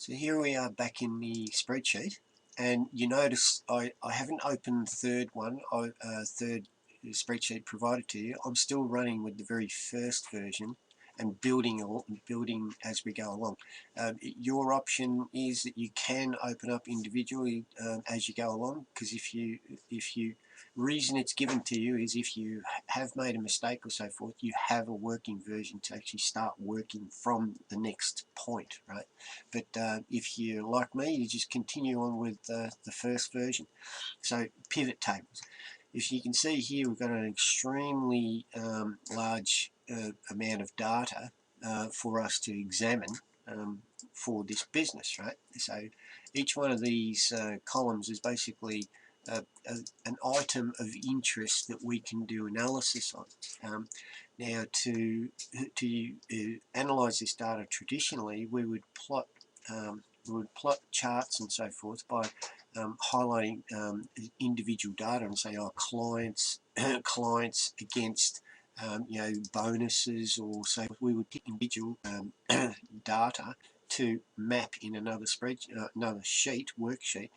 So here we are back in the spreadsheet, and you notice I haven't opened the third third spreadsheet provided to you. I'm still running with the very first version and building as we go along. Your option is that you can open up individually as you go along, because if you reason it's given to you is if you have made a mistake or so forth, you have a working version to actually start working from the next point, right? But if you're like me, you just continue on with the first version. So pivot tables. If you can see here, we've got an extremely large amount of data for us to examine for this business, right? So each one of these columns is basically an item of interest that we can do analysis on. Now, to analyse this data traditionally, we would plot charts and so forth by highlighting individual data and say, oh, clients against bonuses, or so we would pick individual data to map in another worksheet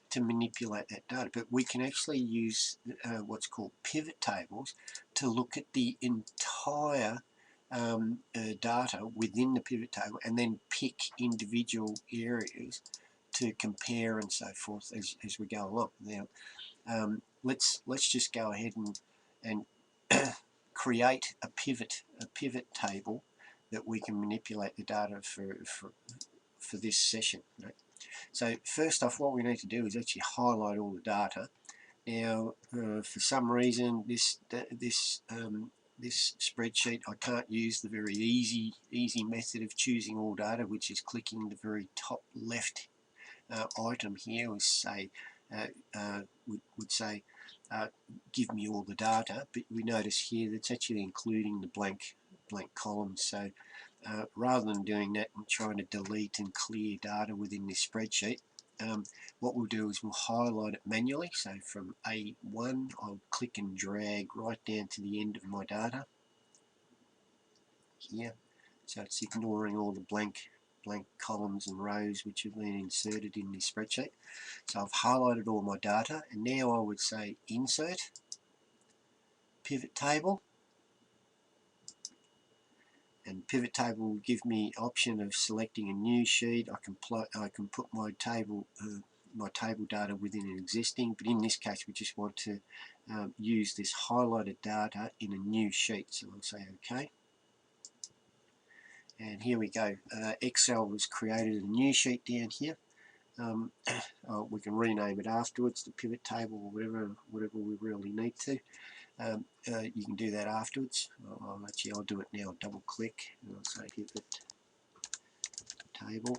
to manipulate that data. But we can actually use what's called pivot tables to look at the entire data within the pivot table and then pick individual areas to compare and so forth as we go along. Now, let's just go ahead and create a pivot table that we can manipulate the data for this session, right? So first off, what we need to do is actually highlight all the data. Now, for some reason, this spreadsheet, I can't use the very easy method of choosing all data, which is clicking the very top left item here. Would say give me all the data, but we notice here that's actually including the blank columns. So rather than doing that and trying to delete and clear data within this spreadsheet, what we'll do is we'll highlight it manually. So from A1, I'll click and drag right down to the end of my data here. So it's ignoring all the blank columns and rows which have been inserted in this spreadsheet. So I've highlighted all my data, and now I would say insert, pivot table, and pivot table will give me option of selecting a new sheet. I can put my table data within an existing, but in this case we just want to use this highlighted data in a new sheet. So I'll say OK. And here we go. Excel has created a new sheet down here. We can rename it afterwards, the pivot table, or whatever we really need to. You can do that afterwards. I'll do it now. Double click and I'll say pivot table.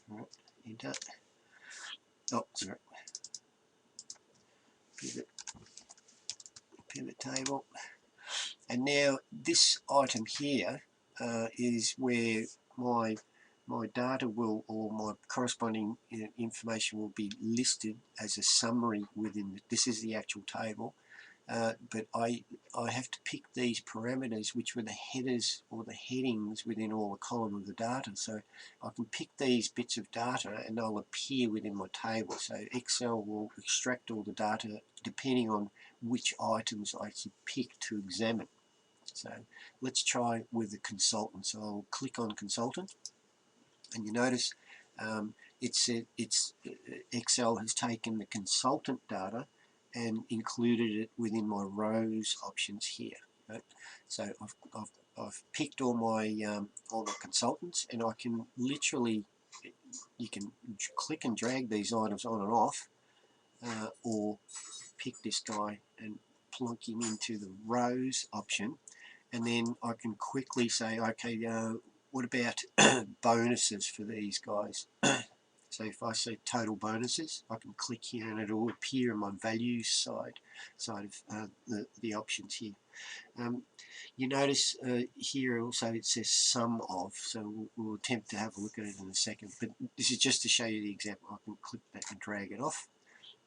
Right, enter. Oh, sorry. Pivot table. And now this item here is where my data will, or my corresponding information will be listed as a summary within. This is the actual table. But I have to pick these parameters, which were the headers or the headings within all the column of the data. So I can pick these bits of data and they'll appear within my table. So Excel will extract all the data depending on which items I actually pick to examine. So let's try with the consultant. So I'll click on consultant, and you notice Excel has taken the consultant data and included it within my rows options here. Right? So I've picked all my consultants, and I can literally, you can click and drag these items on and off, or pick this guy and plunk him into the rows option, and then I can quickly say, okay, what about bonuses for these guys? So if I say total bonuses, I can click here and it will appear on my values side of the options here. You notice here also it says sum of, so we'll attempt to have a look at it in a second, but this is just to show you the example. I can click that and drag it off,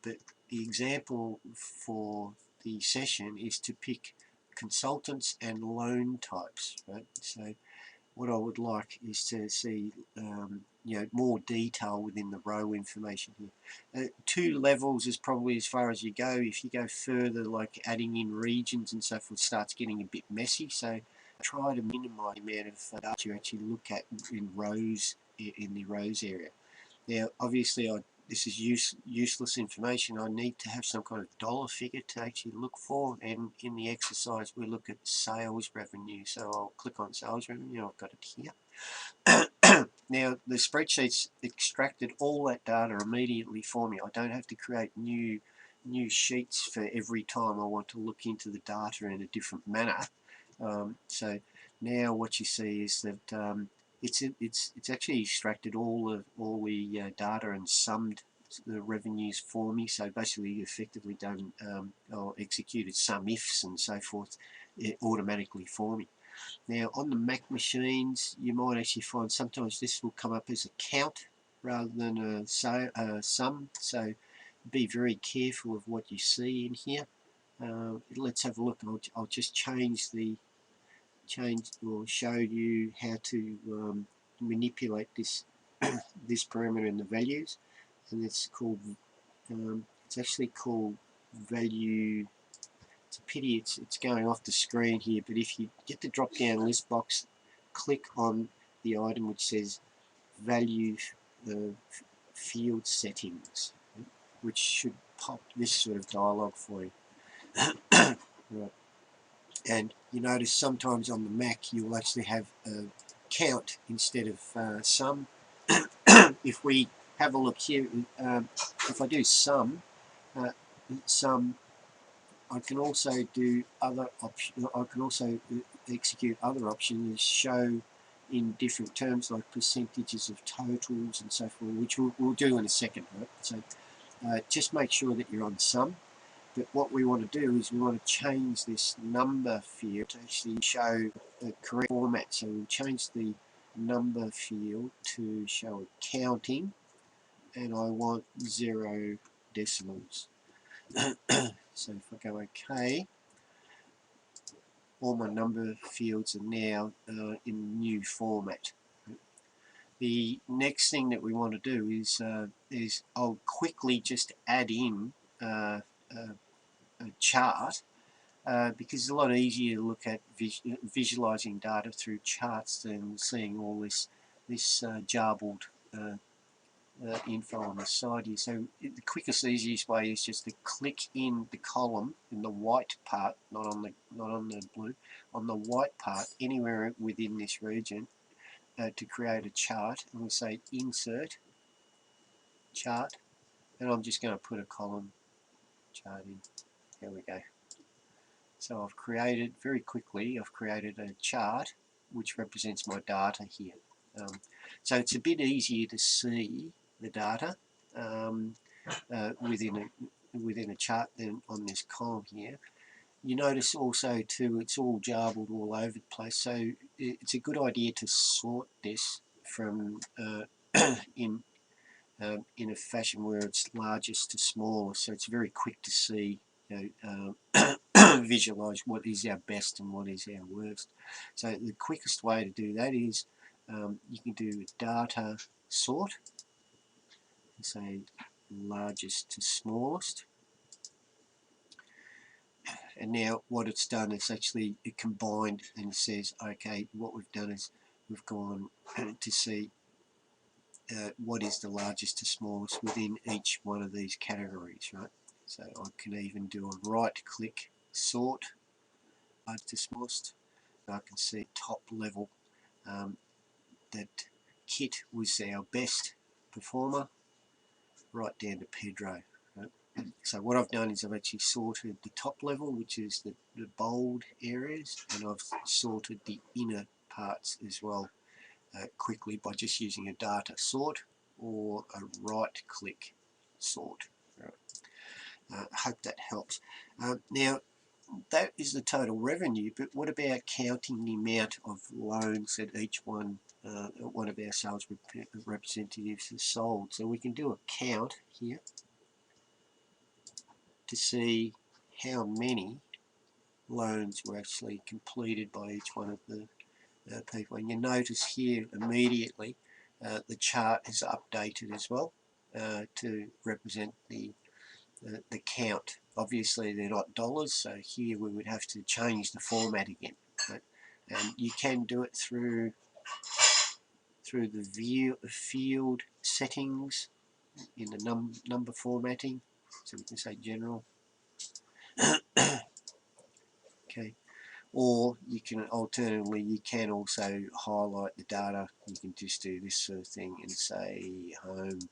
but the example for the session is to pick consultants and loan types, right? So what I would like is to see more detail within the row information here. 2 levels is probably as far as you go. If you go further, like adding in regions and so forth, starts getting a bit messy. So try to minimize the amount of data you actually look at in rows, in the rows area. Now, obviously, this is useless information. I need to have some kind of dollar figure to actually look for, and in the exercise we look at sales revenue. So I'll click on sales revenue. I've got it here. Now the spreadsheet's extracted all that data immediately for me. I don't have to create new sheets for every time I want to look into the data in a different manner. So now what you see is that it's actually extracted all the data and summed the revenues for me. So basically, effectively done or executed sum ifs and so forth automatically for me. Now on the Mac machines, you might actually find sometimes this will come up as a count rather than a sum. So be very careful of what you see in here. Let's have a look. I'll just change or show you how to manipulate this this parameter in the values, and it's called it's actually called value. It's a pity it's going off the screen here, but if you get the drop down list box, click on the item which says value field settings, which should pop this sort of dialog for you. Right. And you notice sometimes on the Mac you'll actually have a count instead of sum. If we have a look here, if I do sum, I can also do other options. I can also execute other options, show in different terms like percentages of totals and so forth, which we'll do in a second. Right? So just make sure that you're on sum. But what we want to do is we want to change this number field to actually show the correct format. So we'll change the number field to show counting, and I want 0 decimals. So if I go OK, all my number fields are now in new format. The next thing that we want to do is I'll quickly just add in a chart. Because it's a lot easier to look at visualizing data through charts than seeing all this jarbled info on the side here. So the quickest, easiest way is just to click in the column in the white part, not on the blue, on the white part anywhere within this region to create a chart. And we say Insert Chart, and I'm just going to put a column chart in. There we go. So I've created, very quickly, I've created a chart which represents my data here. So it's a bit easier to see the data within a chart than on this column here. You notice also too, it's all jarbled all over the place, so it's a good idea to sort this from in a fashion where it's largest to smallest, so it's very quick to see, visualize what is our best and what is our worst. So the quickest way to do that is you can do data sort, say largest to smallest, and now what it's done is actually it combined and says, okay, what we've done is we've gone to see what is the largest to smallest within each one of these categories, right? So I can even do a right click sort largest to smallest. I can see top level that Kit was our best performer, right down to Pedro. Right? So what I've done is I've actually sorted the top level, which is the bold areas, and I've sorted the inner parts as well quickly by just using a data sort or a right click sort. Right? Hope that helps. Now that is the total revenue, but what about counting the amount of loans that each one of our sales representatives has sold? So we can do a count here to see how many loans were actually completed by each one of the people. And you notice here immediately the chart is updated as well to represent the count. Obviously they're not dollars, so here we would have to change the format again. Right? And you can do it through the view field settings in the number formatting. So we can say general. Okay. Or you can alternatively, you can also highlight the data. You can just do this sort of thing and say home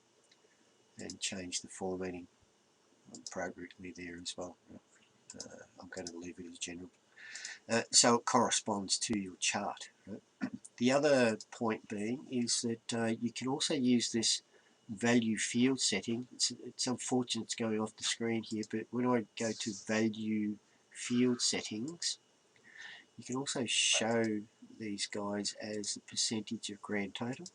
and change the formatting appropriately there as well. I'm going to leave it as general. So it corresponds to your chart. Right? The other point being is that you can also use this value field setting. It's unfortunate it's going off the screen here, but when I go to value field settings, you can also show these guys as the percentage of grand total.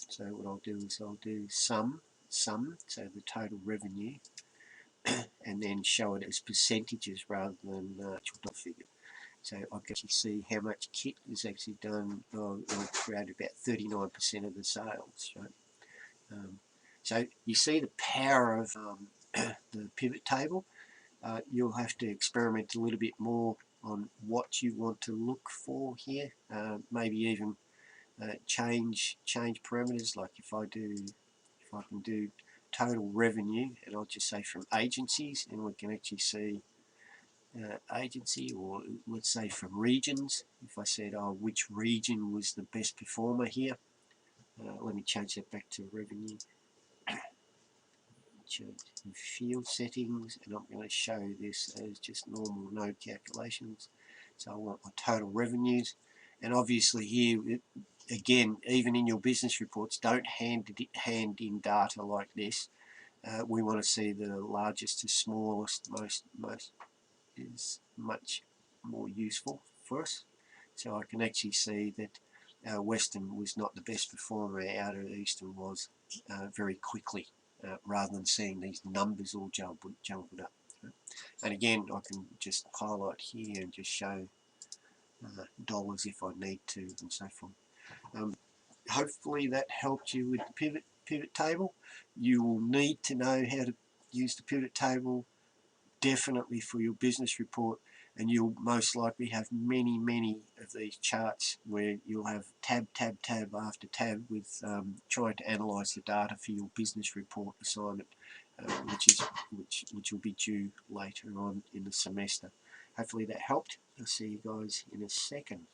So what I'll do is I'll do sum, so the total revenue, and then show it as percentages rather than actual dollar figure. So I can actually see how much kit is actually done. It'll create about 39% of the sales. Right? So you see the power of the pivot table. You'll have to experiment a little bit more on what you want to look for here. Maybe even change parameters. Like if I can do total revenue, and I'll just say from agencies, and we can actually see agency, or let's say from regions. If I said, oh, which region was the best performer here, let me change that back to revenue. Change field settings, and I'm going to show this as just normal, no calculations. So I want my total revenues, and obviously here, again, even in your business reports, don't hand in data like this. We want to see the largest to smallest. Most is much more useful for us. So I can actually see that Western was not the best performer out of Eastern was very quickly, rather than seeing these numbers all jumbled up. And again, I can just highlight here and just show dollars if I need to, and so forth. Hopefully that helped you with the pivot table. You will need to know how to use the pivot table definitely for your business report, and you'll most likely have many of these charts where you'll have tab after tab with trying to analyze the data for your business report assignment, which will be due later on in the semester. Hopefully that helped. I'll see you guys in a second.